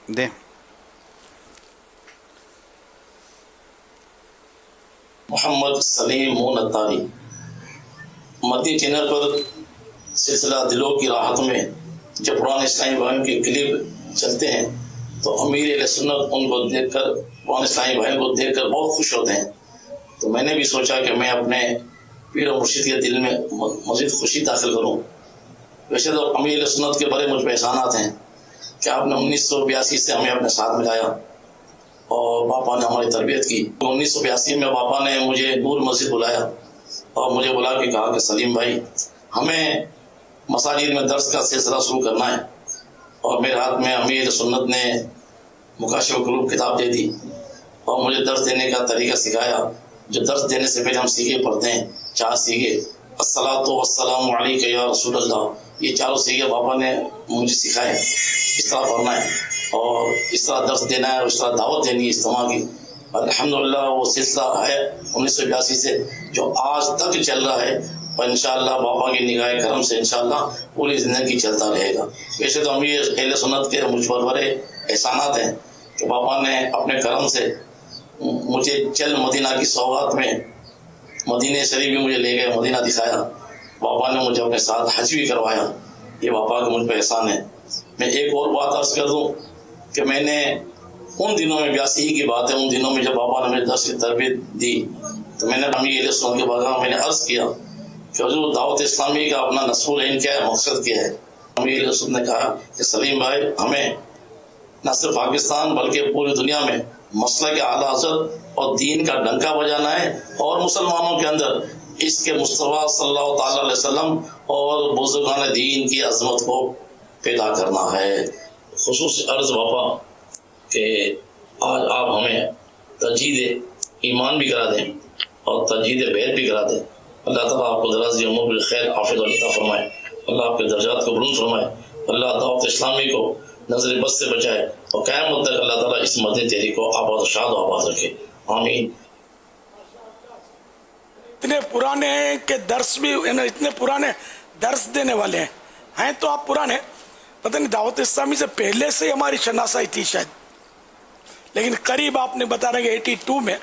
دیں. محمد سلیم مون اتاری. مدنی چینل پر سلسلہ دلوں کی راحت میں جب پرانے اسلامی بھائیوں کے کلپ چلتے ہیں تو امیر اہل سنت ان کو دیکھ کر، پرانے اسلامی بھائیوں کو دیکھ کر بہت خوش ہوتے ہیں. تو میں نے بھی سوچا کہ میں اپنے پیر و مرشد کے دل میں مزید خوشی داخل کروں. ویسے تو امیر اہل سنت کے بڑے مجھ پہ احسانات ہیں کہ آپ نے 1982 سے ہمیں اپنے ساتھ ملایا اور باپا نے ہماری تربیت کی. 1982 میں باپا نے مجھے نور مسجد بلایا اور مجھے بلا کے کہا کہ سلیم بھائی ہمیں مساجد میں درس کا سلسلہ شروع کرنا ہے. اور میرے ہاتھ میں امیر سنت نے مکاشف القلوب کتاب دے دی اور مجھے درس دینے کا طریقہ سکھایا. جو درس دینے سے پہلے ہم سیکھے پڑھتے ہیں 4 سیکھے، الصلاۃ والسلام علیک یا رسول اللہ، یہ 4 سیکھے باپا نے مجھے سکھائے. اس طرح پڑھنا ہے اور اس طرح درس دینا ہے اور اس طرح دعوت دینی ہے اجتماع کی. الحمدللہ وہ سلسلہ ہے 1982 سے جو آج تک چل رہا ہے اور انشاءاللہ باپا کی نگاہ کرم سے انشاءاللہ پوری زندگی چلتا رہے گا. ویسے تو امیر اہل سنت کے مجھ پر بڑے احسانات ہیں کہ باپا نے اپنے کرم سے مجھے چل مدینہ کی سوغات میں مدینہ شریف بھی مجھے لے گئے، مدینہ دکھایا. باپا نے مجھے اپنے ساتھ حج بھی کروایا. یہ باپا کا مجھ پہ احسان ہے. میں ایک اور بات عرض کر دوں کہ میں نے ان دنوں میں 82 کی بات ہے، ان دنوں میں جب باپا نے مجھے درس کی تربیت دی تو میں نے امیر اہل سنت کے بارگاہ میں نے عرض کیا کہ حضور دعوت اسلامی کا اپنا نصب العین کیا ہے، مقصد کیا ہے. امیر اہل سنت نے کہا کہ سلیم بھائی ہمیں نہ صرف پاکستان بلکہ پوری دنیا میں مسلک اعلیٰ حضرت اور دین کا ڈنکا بجانا ہے اور مسلمانوں کے اندر اس کے مصطفیٰ صلی اللہ تعالی علیہ وسلم اور بزرگان دین کی عظمت کو پیدا کرنا ہے. خصوصی عرض باپا کہ آج آپ ہمیں تجدید ایمان بھی کرا دیں اور تجدید بیت بھی کرا دیں. اللہ تعالیٰ آپ کو دراز عمر بالخیر عافیت عطا فرمائے. اللہ آپ کے درجات کو بلند فرمائے. اللہ دعوت اسلامی کو نظر بد سے بچائے اور قیامت تک اللہ تعالیٰ اس مدنی تحریک کو آباد و شاد و آباد رکھے. آمین. اتنے پرانے کے درس بھی اتنے پرانے درس دینے والے ہیں تو آپ پرانے پتہ نہیں دعوت اسلامی سے پہلے سے ہماری شناسائی تھی شاید، لیکن قریب آپ نے بتا رہے کہ 82 میں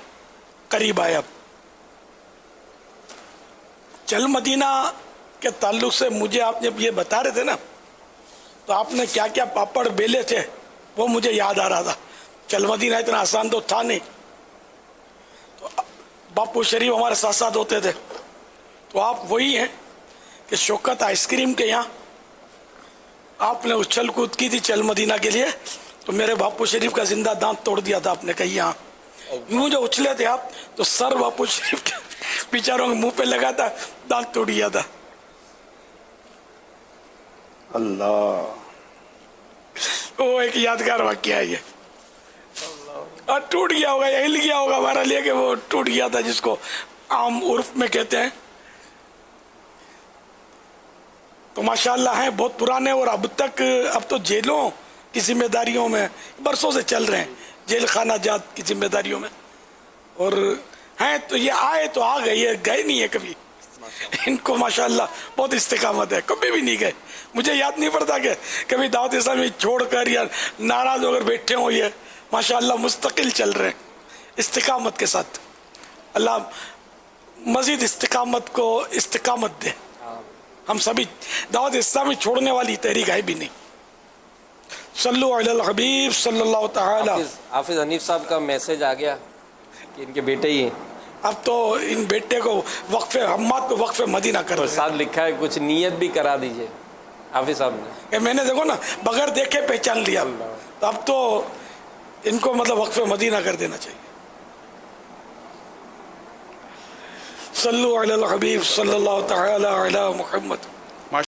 قریب آیا. چل مدینہ کے تعلق سے مجھے آپ جب یہ بتا رہے تھے نا تو آپ نے کیا کیا پاپڑ بیلے تھے وہ مجھے یاد آ رہا تھا. چل مدینہ اتنا آسان تو تھا نہیں. تو باپو شریف ہمارے ساتھ ساتھ ہوتے تھے. تو آپ وہی ہیں کہ شوکت آئس کریم کے یہاں آپ نے اچھل کود کی تھی چل مدینہ کے لیے تو میرے باپو شریف کا زندہ دانت توڑ دیا تھا آپ نے کہیں یہاں. یوں جو اچھلے تھے آپ تو سر باپو شریف کے بیچاروں کے منہ پہ لگا تھا، دانت توڑ گیا تھا. اللہ وہ ایک یادگار واقعہ ہے یہ. اور ٹوٹ گیا ہوگا یا ہل گیا ہوگا ہمارا لے کے وہ ٹوٹ گیا تھا جس کو عام عرف میں کہتے ہیں. تو ماشاءاللہ ہیں بہت پرانے اور اب تک اب تو جیلوں کی ذمہ داریوں میں برسوں سے چل رہے ہیں، جیل خانہ جات کی ذمہ داریوں میں. اور ہیں تو یہ آئے تو آ گئے، یہ گئے نہیں ہے کبھی. ان کو ماشاءاللہ بہت استقامت ہے، کبھی بھی نہیں گئے. مجھے یاد نہیں پڑتا کہ کبھی دعوت اسلامی چھوڑ کر یا ناراض ہو کر بیٹھے ہوں. یہ ماشاءاللہ مستقل چل رہے ہیں استقامت کے ساتھ. اللہ مزید استقامت کو استقامت دے. ہم سبھی دعوت اسلامی چھوڑنے والی تحریک ہے بھی نہیں. صلو علی الحبیب صلی اللہ تعالی. حافظ حنیف صاحب کا میسج آ گیا کہ ان کے بیٹے ہی ہیں. اب تو ان بیٹے کو وقف حماد پہ وقف مدینہ کر اور ساتھ لکھا ہے کچھ نیت بھی کرا دیجئے حافظ صاحب نے. کہ میں نے دیکھو نا بغیر دیکھے پہچان لیا. تو اب تو ان کو مطلب وقف مدینہ کر دینا چاہیے. صلو علی الحبیب صلی اللہ تعالی علی محمد.